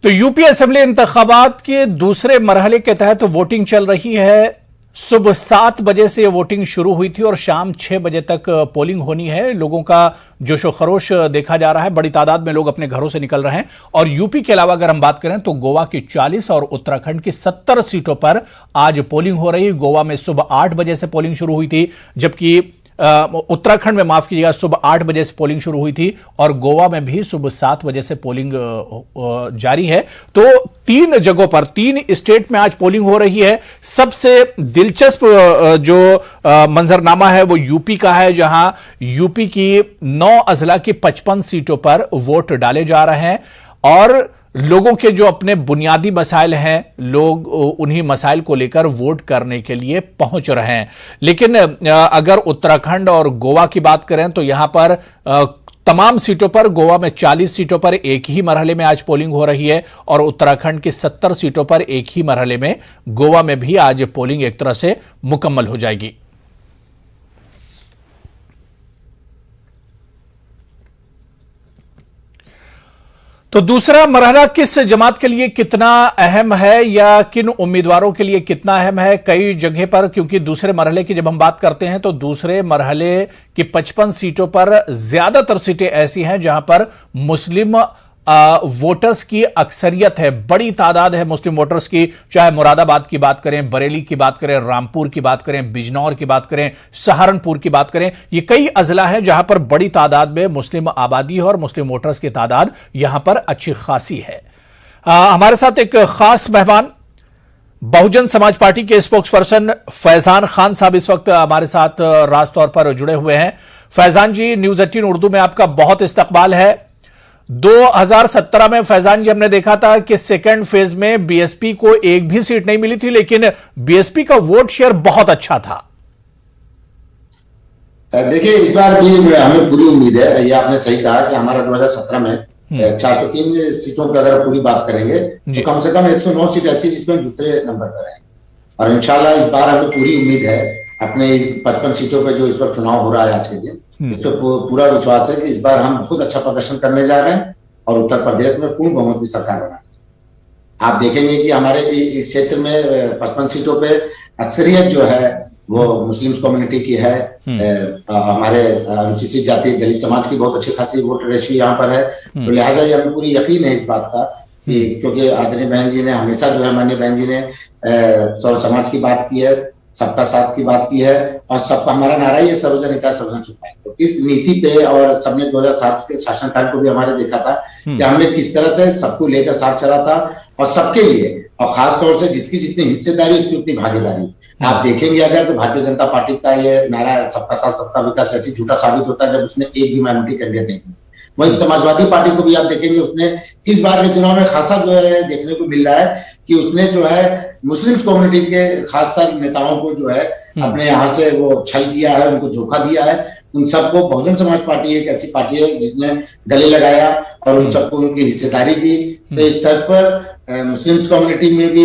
तो UP assembly इंतखाबात के दूसरे मरहले के तहत वोटिंग चल रही है। सुबह 7 बजे से वोटिंग शुरू हुई थी और शाम 6 बजे तक पोलिंग होनी है। लोगों का जोशो खरोश देखा जा रहा है। बड़ी तादाद में लोग अपने घरों से निकल रहे हैं। और यूपी के अलावा अगर हम बात करें तो गोवा की 40 और उत्तराखंड की 70 सीटों पर आज पोलिंग हो रही है। गोवा में सुबह 8 बजे से पोलिंग शुरू हुई थी, जबकि उत्तराखंड में माफ कीजिएगा सुबह 8 बजे से पोलिंग शुरू हुई थी और गोवा में भी सुबह 7 बजे से पोलिंग जारी है। तो 3 जगहों पर 3 स्टेट में आज पोलिंग हो रही है। सबसे दिलचस्प जो मंजरनामा है वो यूपी का है, जहां यूपी की 9 अजला की 55 सीटों पर वोट डाले जा रहे हैं और लोगों के जो अपने बुनियादी मसाइल हैं, लोग उन्हीं मसाइल को लेकर वोट करने के लिए पहुंच रहे हैं। लेकिन अगर उत्तराखंड और गोवा की बात करें तो यहां पर तमाम सीटों पर, गोवा में 40 सीटों पर एक ही मरहले में आज पोलिंग हो रही है और उत्तराखंड की 70 सीटों पर एक ही मरहले में गोवा में भी आज पोलिंग एक तरह से मुकम्मल हो जाएगी। तो दूसरा मरहला किस जमात के लिए कितना अहम है या किन उम्मीदवारों के लिए कितना अहम है? कई जगह पर, क्योंकि दूसरे मरहले की जब हम बात करते हैं तो दूसरे मरहले की 55 सीटों पर ज्यादातर सीटें ऐसी हैं जहां पर मुस्लिम वोटर्स की अक्सरियत है, बड़ी तादाद है मुस्लिम वोटर्स की। चाहे मुरादाबाद की बात करें, बरेली की बात करें, रामपुर की बात करें, बिजनौर की बात करें, सहारनपुर की बात करें, ये कई अजला हैं जहां पर बड़ी तादाद में मुस्लिम आबादी है और मुस्लिम वोटर्स की तादाद यहां पर अच्छी खासी है। हमारे साथ एक खास मेहमान बहुजन समाज पार्टी के स्पोक्स पर्सन फैजान खान साहब इस वक्त हमारे साथ राज तौर पर जुड़े हुए हैं। फैजान जी, न्यूज 18 उर्दू में आपका बहुत इस्तकबाल है। 2017 में फैजान जी हमने देखा था कि सेकेंड फेज में बीएसपी को एक भी सीट नहीं मिली थी, लेकिन बीएसपी का वोट शेयर बहुत अच्छा था। देखिए, इस बार भी हमें पूरी उम्मीद है। ये आपने सही कहा कि हमारा 2017 में 403 सीटों की अगर पूरी बात करेंगे तो कम से कम 109 सीट ऐसी जिसमें दूसरे नंबर पर है और इंशाल्लाह इस बार हमें पूरी उम्मीद है अपने इस 55 सीटों पे जो इस वक्त चुनाव हो रहा है आज के दिन, इस पर पूरा विश्वास है कि इस बार हम बहुत अच्छा प्रदर्शन करने जा रहे हैं और उत्तर प्रदेश में पूर्ण बहुमत की सरकार बनाएंगे। आप देखेंगे कि हमारे इस क्षेत्र में 55 सीटों पे अक्सरियत जो है वो मुस्लिम कम्युनिटी की है। हमारे अनुसूचित जाति दलित समाज की बहुत अच्छी खासी वोट रेशियो यहाँ पर है। तो लिहाजा ये हमें पूरी यकीन है इस बात का कि क्योंकि आदरणीय बहन जी ने हमेशा जो है, माननीय बहन जी ने सौर समाज की बात की है, सबका साथ की बात की है और सबका हमारा नारा ही है सर्वजन हिताय सर्वजन सुखाय। तो इस नीति पे और सबने 2007 के शासनकाल को भी हमारे देखा था कि हमने किस तरह से सबको लेकर साथ चला था और सबके लिए, और खास तौर से जिसकी जितनी हिस्सेदारी उसकी उतनी भागीदारी। आप देखेंगे अगर तो भारतीय जनता पार्टी का ये नारा सबका साथ सबका विकास ऐसी झूठा साबित होता है जब उसने एक भी माइनॉरिटी कैंडिडेट नहीं दी। वही समाजवादी पार्टी को भी आप देखेंगे, उसने इस बार के चुनाव में खासा जो है देखने को मिल रहा है कि उसने जो है मुस्लिम कम्युनिटी के खासकर नेताओं को जो है अपने यहाँ से वो छल किया है, उनको धोखा दिया है। उन सबको बहुजन समाज पार्टी एक ऐसी पार्टी है जिसने गले लगाया और उन सबको उनकी हिस्सेदारी दी। तो इस तर्ज पर मुस्लिम कम्युनिटी में भी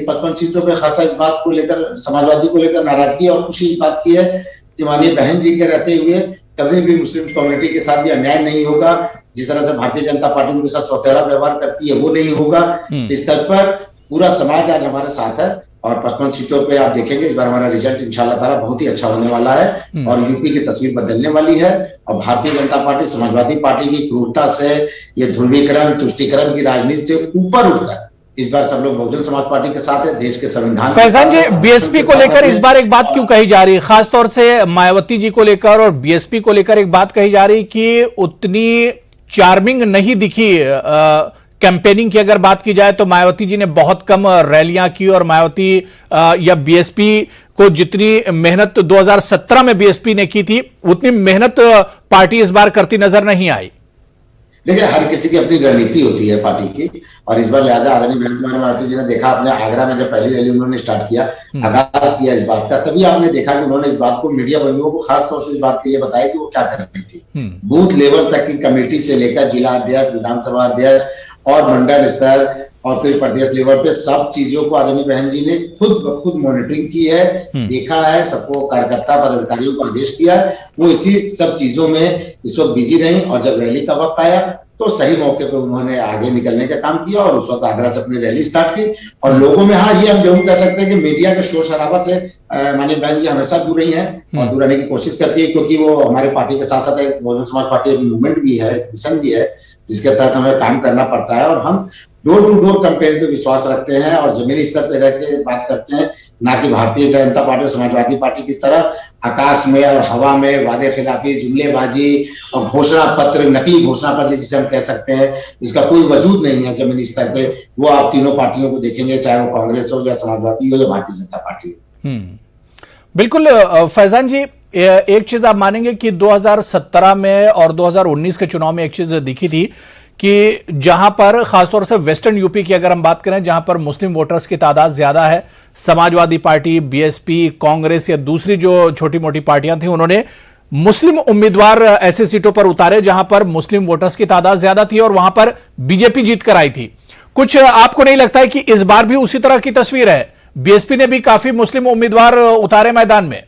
55 सीटों पर खासा इस बात को लेकर, समाजवादी को लेकर नाराजगी और खुशी इस बात की है कि माननीय बहन जी के रहते हुए कभी भी मुस्लिम कम्युनिटी के साथ भी अन्याय नहीं होगा। जिस तरह से भारतीय जनता पार्टी उनके साथ सौतेला व्यवहार करती है वो नहीं होगा। इस स्तर पर पूरा समाज आज हमारे साथ है और 55 सीटों पे आप देखेंगे इस बार हमारा रिजल्ट इंशाल्लाह ताला बहुत ही अच्छा होने वाला है और यूपी की तस्वीर बदलने वाली है। और भारतीय जनता पार्टी समाजवादी पार्टी की क्रूरता से, ये ध्रुवीकरण तुष्टीकरण की राजनीति से ऊपर उठकर इस बार सब लोग बहुजन समाज पार्टी के साथ है, देश के संविधान। फैजान जी, बीएसपी को लेकर इस बार एक बात क्यों कही जा रही है, खासतौर से मायावती जी को लेकर और बीएसपी को लेकर एक बात कही जा रही कि उतनी चार्मिंग नहीं दिखी कैंपेनिंग की अगर बात की जाए तो मायावती जी ने बहुत कम रैलियां की और मायावती या बीएसपी को जितनी मेहनत 2017 में बीएसपी ने की थी उतनी मेहनत पार्टी इस बार करती नजर नहीं आई। देखिए, हर किसी की अपनी रणनीति होती है पार्टी की और इस बार लिहाजा आदरणीय बहन कुमारी मायावती जी ने देखा, अपने आगरा में जब पहली रैली उन्होंने स्टार्ट किया, आगाज किया इस बात का, तभी आपने देखा कि उन्होंने इस बात को मीडिया बंधुओं को खास तौर से इस बात की ये बताया कि वो क्या कर रही थी। बूथ लेवल तक की कमेटी से लेकर जिला अध्यक्ष, विधानसभा अध्यक्ष और मंडल स्तर और फिर प्रदेश लेवल पे सब चीजों को आदरणीय बहन जी ने खुद ब खुद मॉनिटरिंग की है, देखा है, सबको कार्यकर्ता पदाधिकारियों को आदेश किया है। वो इसी सब चीजों में इस वक्त बिजी रही और जब रैली का वक्त आया तो सही मौके पे उन्होंने आगे निकलने का काम किया और उस वक्त आगरा से अपनी रैली स्टार्ट की। और लोगों में, हाँ, ये हम जरूर कह सकते हैं कि मीडिया के शोर शराबा से माननीय बहन जी हमेशा दूर रही हैं और दूर रहने की कोशिश करती है, क्योंकि वो हमारे पार्टी के साथ साथ एक बहुजन समाज पार्टी एक मूवमेंट भी है, मिशन भी है, जिसके तहत हमें काम करना पड़ता है। और हम डोर टू डोर कैंपेन पे विश्वास रखते हैं और जमीनी स्तर पे रह के बात करते हैं, ना कि भारतीय जनता पार्टी और समाजवादी पार्टी की तरह आकाश में और हवा में वादे खिलाफी, जुमलेबाजी और घोषणा पत्र, नकली घोषणा पत्र जिसे हम कह सकते हैं, जिसका कोई वजूद नहीं है जमीनी स्तर पे। वो आप तीनों पार्टियों को देखेंगे, चाहे वो कांग्रेस हो या समाजवादी हो या भारतीय जनता पार्टी हो। बिल्कुल फैजान जी, एक चीज आप मानेंगे कि 2017 में और 2019 के चुनाव में एक चीज दिखी थी कि जहां पर खासतौर से वेस्टर्न यूपी की अगर हम बात करें, जहां पर मुस्लिम वोटर्स की तादाद ज्यादा है, समाजवादी पार्टी, बीएसपी, कांग्रेस या दूसरी जो छोटी मोटी पार्टियां थी, उन्होंने मुस्लिम उम्मीदवार ऐसे सीटों पर उतारे जहां पर मुस्लिम वोटर्स की तादाद ज्यादा थी और वहां पर बीजेपी जीत कर आई थी। कुछ आपको नहीं लगता है कि इस बार भी उसी तरह की तस्वीर है? बीएसपी ने भी काफी मुस्लिम उम्मीदवार उतारे मैदान में।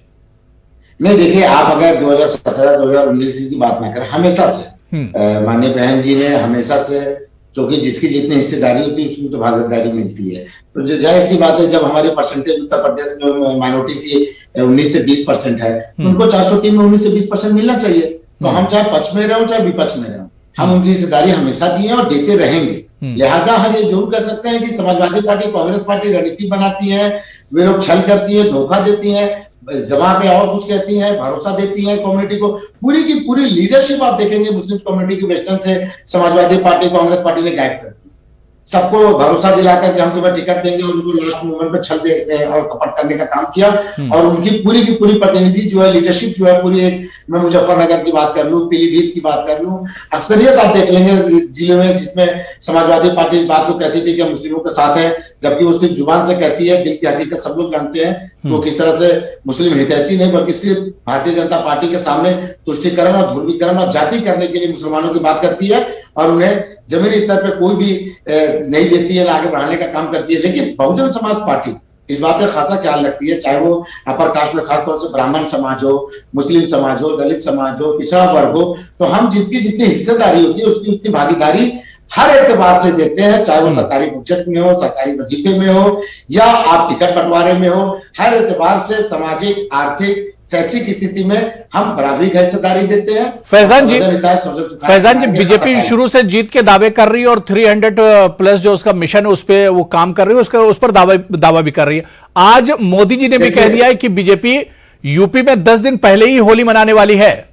नहीं, देखिए, आप अगर 2017-2019 की बात ना करें, हमेशा से माननीय बहन जी ने हमेशा से, क्योंकि जिसकी जितनी हिस्सेदारी होती है उसकी तो भागीदारी मिलती है, तो जाहिर सी बात है, जब हमारे परसेंटेज उत्तर प्रदेश में माइनॉरिटी की 19 से 20% है, तो उनको 403 में 19 से 20% मिलना चाहिए। तो हम चाहे पक्ष में रहो चाहे विपक्ष में रहो, हम उनकी हिस्सेदारी हमेशा दी है और देते रहेंगे। लिहाजा हम ये जरूर कह सकते हैं कि समाजवादी पार्टी, कांग्रेस पार्टी रणनीति बनाती है, वे लोग छल करती है, धोखा देती है, जमा पे और कुछ कहती हैं, भरोसा देती हैं कम्युनिटी को। पूरी की पूरी लीडरशिप आप देखेंगे मुस्लिम कम्युनिटी की वेस्टर्न से समाजवादी पार्टी, कांग्रेस पार्टी ने गायब कर दी। सबको भरोसा दिलाकर कि हम तुम्हें टिकट देंगे और उनको लास्ट मोमेंट पे छल दे और कपट करने का काम किया। और उनकी पूरी की पूरी प्रतिनिधि जो है, लीडरशिप जो है पूरी, एक मैं मुजफ्फरनगर की बात कर लूं, पीलीभीत की बात कर लूं, अक्सरियत आप देख लेंगे जिले में जिसमें समाजवादी पार्टी इस बात को कहती थी कि मुस्लिमों के साथ है, जबकि वो सिर्फ जुबान से कहती है, दिल की हकीकत सब लोग जानते हैं तो किस तरह से मुस्लिम हितैषी नहीं बल्कि सिर्फ भारतीय जनता पार्टी के सामने तुष्टीकरण और ध्रुवीकरण और जाति करने के लिए मुसलमानों की बात करती है और उन्हें जमीनी स्तर पर कोई भी नहीं देती है, ना आगे बढ़ाने का काम करती है। लेकिन बहुजन समाज पार्टी इस बात का खासा ख्याल रखती है, चाहे वो अपर कास्ट में खासतौर से ब्राह्मण समाज हो, मुस्लिम समाज हो, दलित समाज हो, पिछड़ा वर्ग हो, तो हम जिसकी जितनी हिस्सेदारी होती है उसकी उतनी भागीदारी हर एतबार से देते हैं, चाहे वो सरकारी बजट में हो, सरकारी वजीफे में हो या आप टिकट बंटवारे में हो। हर एतबार से सामाजिक, आर्थिक, शैक्षिक स्थिति में हम बराबरी की हिस्सेदारी देते हैं। फैजान जी, बीजेपी शुरू से जीत के दावे कर रही है और 300 प्लस जो उसका मिशन है उस पर वो काम कर रही है, उस पर दावा भी कर रही है। आज मोदी जी ने भी कह दिया है कि बीजेपी यूपी में 10 दिन पहले ही होली मनाने वाली है।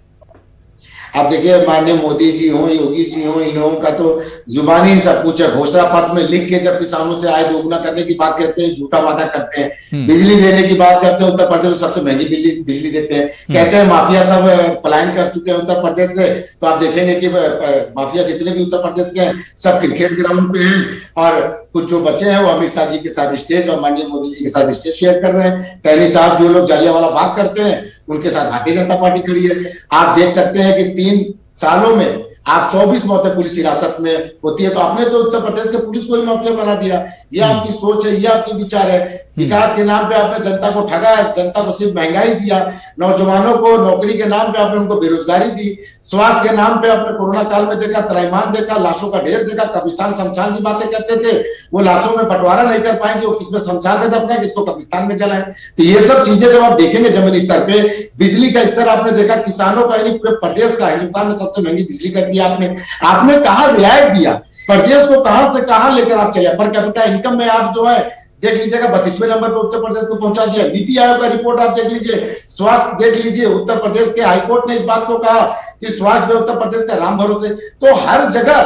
आप देखिए, माननीय मोदी जी हो, योगी जी हो, इन लोगों का तो जुबानी ही सब कुछ है। घोषणा पत्र में लिख के जब किसानों से आय दोगुना करने की बात करते हैं, झूठा वादा करते हैं, बिजली देने की बात करते हैं, उत्तर प्रदेश में सबसे महंगी बिजली देते हैं, कहते हैं माफिया सब पलायन कर चुके हैं उत्तर प्रदेश से। तो आप देखेंगे कि माफिया जितने भी उत्तर प्रदेश के हैं सब क्रिकेट ग्राउंड पे हैं और कुछ जो बच्चे हैं वो अमित शाह जी के साथ स्टेज और माननीय मोदी जी के साथ स्टेज शेयर कर रहे हैं। टहनी साहब जो लोग जालियांवाला बाग करते हैं उनके साथ भारतीय जनता पार्टी खड़ी है। आप देख सकते हैं कि 3 सालों में आप 24 मौतें पुलिस हिरासत में होती है, तो आपने तो उत्तर प्रदेश के पुलिस को ही माफिया बना दिया। ये आपकी सोच है, ये आपके विचार है। विकास के नाम पे आपने जनता को ठगा है, जनता को सिर्फ महंगाई दिया, नौजवानों को नौकरी के नाम पे आपने उनको बेरोजगारी दी, स्वास्थ्य के नाम पे आपने कोरोना काल में देखा, त्रैमान देखा, लाशों का ढेर देखा, कब्रिस्तान शमशान की बातें करते थे, वो लाशों में बंटवारा नहीं कर पाएंगे, वो किसमें शमशान में दफनाए, किसको कब्रिस्तान में जलाए। तो ये सब चीजें जब आप देखेंगे जमीनी स्तर पे, बिजली का स्तर आपने देखा, किसानों का यानी पूरे प्रदेश का, हिंदुस्तान में सबसे महंगी बिजली कर दी आपने कहा रियायत दिया, प्रदेश को कहां से कहां लेकर आप चले। पर कैपिटा इनकम में आप जो है देख लीजिएगा 32वें नंबर पर उत्तर प्रदेश को पहुंचा दिया। नीति आयोग का रिपोर्ट आप देख लीजिए, स्वास्थ्य देख लीजिए, उत्तर प्रदेश के हाईकोर्ट ने इस बात को कहा कि स्वास्थ्य में उत्तर प्रदेश का राम भरोसे। तो हर जगह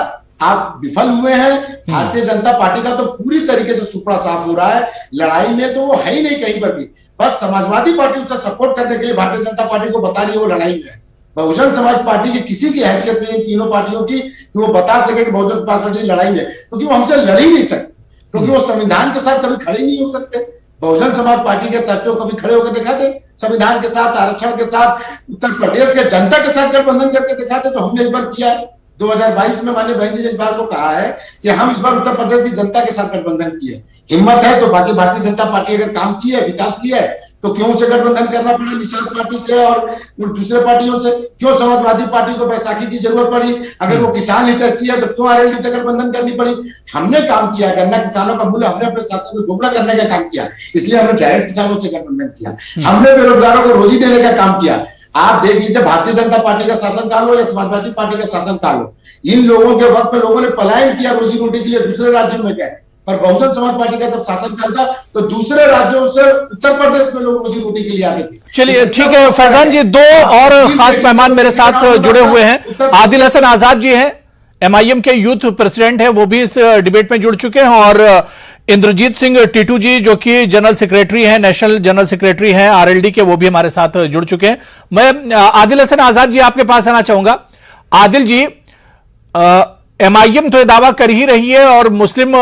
आप विफल हुए हैं। भारतीय जनता पार्टी का तो पूरी तरीके से सुपड़ा साफ हो रहा है। लड़ाई में तो वो है ही नहीं कहीं पर भी, बस समाजवादी पार्टी उसे सपोर्ट करने के लिए भारतीय जनता पार्टी को बता रही है वो लड़ाई में है। बहुजन समाज पार्टी की किसी की हैसियत नहीं है तीनों पार्टियों की कि वो बता सके कि बहुजन समाज पार्टी लड़ाई में, क्योंकि वो हमसे लड़ ही नहीं सकते, क्योंकि वो संविधान के साथ कभी खड़े नहीं हो सकते। बहुजन समाज पार्टी के तत्वों कभी खड़े होकर दिखा दे, संविधान के साथ, आरक्षण के साथ, उत्तर प्रदेश के जनता के साथ गठबंधन करके दिखाते। तो हमने इस बार किया है, 2022 में माननीय बहन जी ने इस बार को कहा है कि हम इस बार उत्तर प्रदेश की जनता के साथ गठबंधन किए। हिम्मत है तो बाकी भारतीय जनता पार्टी अगर काम किया है, विकास किया है, तो क्यों उसे गठबंधन करना पड़ा निषाद पार्टी से और दूसरे पार्टियों से? क्यों समाजवादी पार्टी को बैसाखी की जरूरत पड़ी? अगर वो किसान हितैषी है तो क्यों आरएलडी से गठबंधन करनी पड़ी? हमने काम किया, गन्ना किसानों का मूल्य हमने अपने शासन में दोगुना करने का काम किया, इसलिए हमने डायरेक्ट किसानों से गठबंधन किया। हमने बेरोजगारों को रोजी देने का काम किया। आप देख लीजिए, भारतीय जनता पार्टी का शासनकाल हो या समाजवादी पार्टी का शासनकाल हो, इन लोगों के वक्त में लोगों ने पलायन किया रोजी रोटी के लिए, दूसरे राज्यों में गए। पर बहुजन समाज पार्टी का जब शासनकाल था तो दूसरे राज्यों से उत्तर प्रदेश में लोग रोजी रोटी के लिए आते थे। चलिए ठीक है फैजान जी, दो और खास मेहमान मेरे साथ जुड़े हुए हैं। आदिल हसन आजाद जी हैं, एमआईएम के यूथ प्रेसिडेंट हैं, वो भी इस डिबेट में जुड़ चुके हैं, और इंद्रजीत सिंह टीटू जी जो कि जनरल सेक्रेटरी हैं, नेशनल जनरल सेक्रेटरी हैं आरएलडी के, वो भी हमारे साथ जुड़ चुके हैं। मैं आदिल हसन आजाद जी आपके पास आना चाहूंगा। आदिल जी, एमआईएम तो ये दावा कर ही रही है और मुस्लिम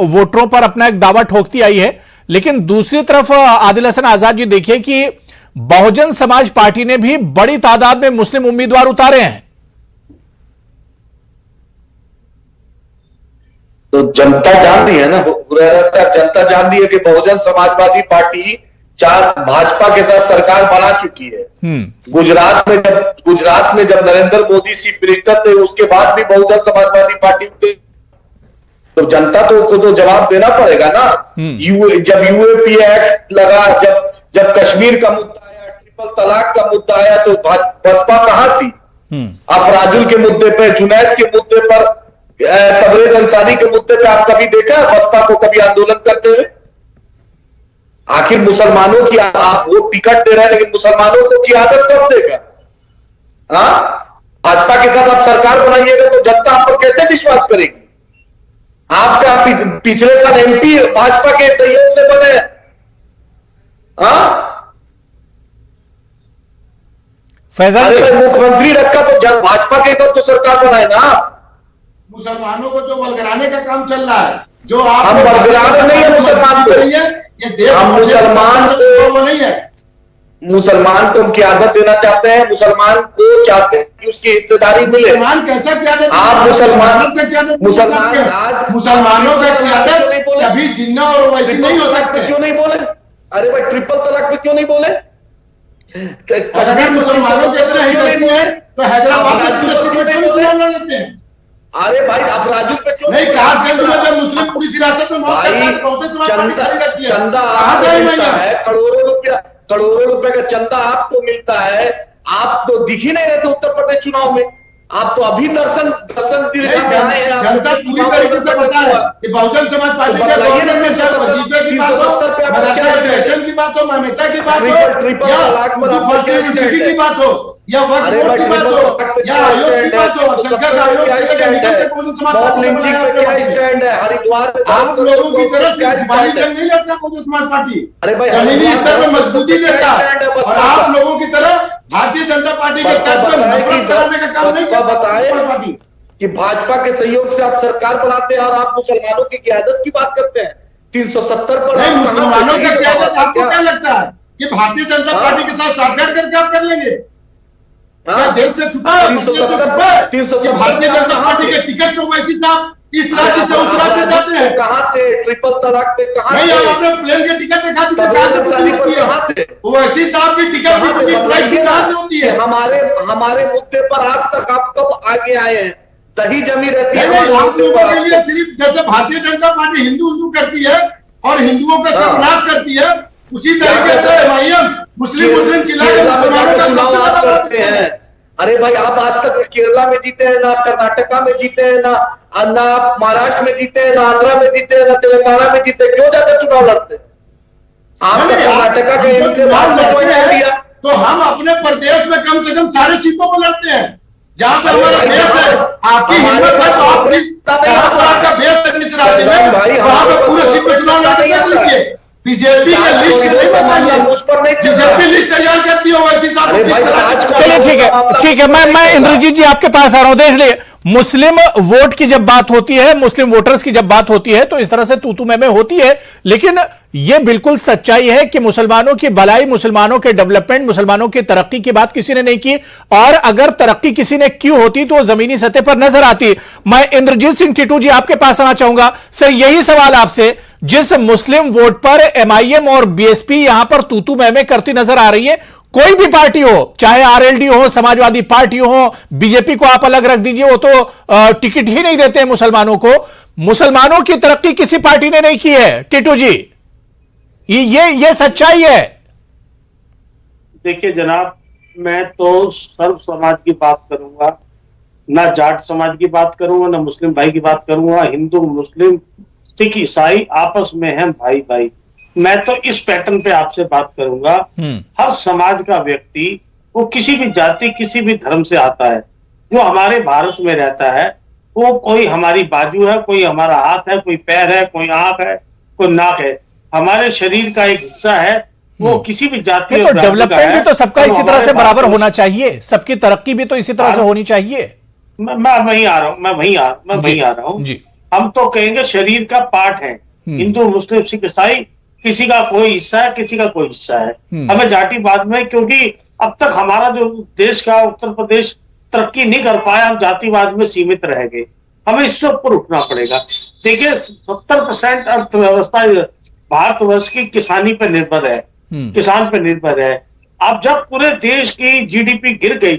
वोटरों पर अपना एक दावा ठोकती आई है, लेकिन दूसरी तरफ आदिल हसन आजाद जी देखिए कि बहुजन समाज पार्टी ने भी बड़ी तादाद में मुस्लिम उम्मीदवार उतारे हैं। तो जनता जान रही है ना, जनता जान रही है कि बहुजन समाजवादी पार्टी भाजपा के साथ सरकार बना चुकी है। गुजरात में जब नरेंद्र मोदी चीफ मिनिस्टर थे उसके बाद भी बहुजन समाजवादी पार्टी थे, तो जनता को तो जवाब देना पड़ेगा ना। जब यूएपी एक्ट लगा, जब कश्मीर का मुद्दा आया, ट्रिपल तलाक का मुद्दा आया, तो बसपा कहां थी? अफराजुल के मुद्दे पर, जुनैद के मुद्दे पर, तबरेज अंसारी के मुद्दे पे आप कभी देखा बसपा को कभी आंदोलन करते हुए? आखिर मुसलमानों की आप वो टिकट दे रहे हैं, लेकिन मुसलमानों को की आदत कब देगा? भाजपा के साथ आप सरकार बनाइएगा तो जनता आप पर कैसे विश्वास करेगी? आपका पिछले साल एमपी भाजपा के सहयोग से बने। फैजान मुख्यमंत्री रखा तो भाजपा के साथ तो सरकार बनाए ना। मुसलमानों को जो बलगराने का काम चल रहा है, जो आप हम बलगराने नहीं है मुसलमान को, ये देश हम मुसलमान को नहीं है। मुसलमान को हम की आदत देना चाहते हैं, मुसलमान को चाहते हैं कि उसकी हिस्सेदारी मिले। मुसलमान कैसा क्यादत? आप मुसलमानों का क्यादत कभी जिन्ना और वैसे नहीं हो सकते। क्यों नहीं बोले? अरे भाई ट्रिपल तलाक पे क्यों नहीं बोले? अगर मुसलमानों के इतना हितैषी है तो हैदराबाद में पूरे सीट में चुनाव लड़ लेते हैं। अरे भाई अफराजुल पे क्यों नहीं? कासगंज में जब मुस्लिम पुलिस हिरासत में मौत करता है, बहुजन समाज पार्टी खड़ी रहती है। चंदा करोड़ों रुपए का चंदा आपको मिलता है, आप तो दिख ही नहीं रहते उत्तर प्रदेश चुनाव में। आप तो अभी दर्शन जनता पूरी तरीके से पता है कि बहुजन समाज पार्टी के गवर्नमेंट में चाहे वजीफे की बात हो, मदरसा एजुकेशन की बात हो, मान्यता की बात हो, या यूनिवर्सिटी की बात हो, या वक्फ बोर्ड की बात हो, या आयोग की बात हो, संसद आयोग बहुजन समाज आप लोगों की तरफ जुबानी जंग नहीं लड़ता बहुजन समाज पार्टी, जमीनी स्तर पर मजबूती देता है। और आप लोगों की तरह भारतीय जनता पार्टी के तर्क पर नफरत कराने का काम नहीं करता पार्टी कि भाजपा के सहयोग से आप सरकार बनाते हैं और आप मुसलमानों की क़यादत की बात करते हैं। 370 पर नहीं, मुसलमानों की क़यादत आपको क्या लगता है कि भारतीय जनता पार्टी के साथ साझेदारी करके आप कर लेंगे? क्या देश से छुपा है? भारतीय जनता पार्टी के टिकट से वैसी साहब इस राज्य से उस राज्य जाते हैं। कहां थे ट्रिपल तलाक पे? कहां नहीं, आप अपने प्लेन के टिकट दिखा दीजिए, कहां से थे वैसी साहब की टिकट की फ्लाइट की कहां से होती है? हमारे मुद्दे पर आज तक आप कब आगे आए हैं? दही जमी रहती है आप लोगों के लिए। सिर्फ जैसे भारतीय जनता पार्टी हिंदू करती है और हिंदुओं का सर्वनाश करती है, उसी तरीके से एमआईएम मुस्लिम चिल्ला के मुसलमानों का सबसे ज्यादा करते हैं। अरे भाई आप आज तक केरला में जीते हैं ना, कर्नाटका में जीते हैं ना, आप महाराष्ट्र में जीते हैं ना, आंध्रा में जीते हैं ना, तेलंगाना में जीते, क्यों जाकर चुनाव लड़ते? आपने कर्नाटका के चुनाव लड़ते हैं तो हम अपने प्रदेश में कम से कम सारे सीटों पर लड़ते हैं जहां पे हमारा बेस है। आपकी हिम्मत है तो आपका बेस है निज राज्य में, वहां पर पूरे सीट पर चुनाव लड़ते देख लीजिए। बीजेपी के लिस्ट नहीं बताइए, बीजेपी लिस्ट तैयार करती हो वैसी साहब। चलिए ठीक है, मैं इंद्रजीत जी आपके पास आ रहा हूं। देख लिए, मुस्लिम वोट की जब बात होती है, मुस्लिम वोटर्स की जब बात होती है तो इस तरह से तू मैं होती है, लेकिन यह बिल्कुल सच्चाई है कि मुसलमानों की भलाई, मुसलमानों के डेवलपमेंट, मुसलमानों की तरक्की की बात किसी ने नहीं की, और अगर तरक्की किसी ने की होती तो जमीनी सतह पर नजर आती। मैं इंद्रजीत सिंह टीटू जी आपके पास आना चाहूंगा। सर, यही सवाल आपसे, जिस मुस्लिम वोट पर एमआईएम और बीएसपी यहां पर तूतू मैमे करती नजर आ रही है, कोई भी पार्टी हो, चाहे आरएलडी हो, समाजवादी पार्टी हो, बीजेपी को आप अलग रख दीजिए, वो तो टिकट ही नहीं देते मुसलमानों को। मुसलमानों की तरक्की किसी पार्टी ने नहीं की है टिटू जी, ये सच्चाई है। देखिए जनाब, मैं तो सर्व समाज की बात करूंगा, ना जाट समाज की बात करूंगा, ना मुस्लिम भाई की बात करूंगा। हिंदू, मुस्लिम, सिख, ईसाई आपस में हैं भाई भाई। मैं तो इस पैटर्न पे आपसे बात करूंगा। हर समाज का व्यक्ति, वो किसी भी जाति, किसी भी धर्म से आता है, जो हमारे भारत में रहता है, वो कोई हमारी बाजू है, कोई हमारा हाथ है, कोई पैर है, कोई आंख है, कोई नाक है, हमारे शरीर का एक हिस्सा है। वो किसी भी जाति तो डेवलपमेंट भी तो सबका इसी तरह से बराबर होना चाहिए, सबकी तरक्की भी तो इसी तरह से होनी चाहिए। मैं वहीं आ रहा हूं, मैं वहीं आ रहा हूं जी। हम तो कहेंगे शरीर का पार्ट है, हिंदू, मुस्लिम, सिख, ईसाई, किसी का कोई हिस्सा है, किसी का कोई हिस्सा है। हमें जातिवाद में, क्योंकि अब तक हमारा जो देश का उत्तर प्रदेश तरक्की नहीं कर पाया, हम जातिवाद में सीमित रह गए। हमें इससे ऊपर उठना पड़ेगा। देखिए 70% अर्थव्यवस्था भारतवर्ष की किसानी पर निर्भर है, किसान पर निर्भर है। अब जब पूरे देश की जीडीपी गिर गई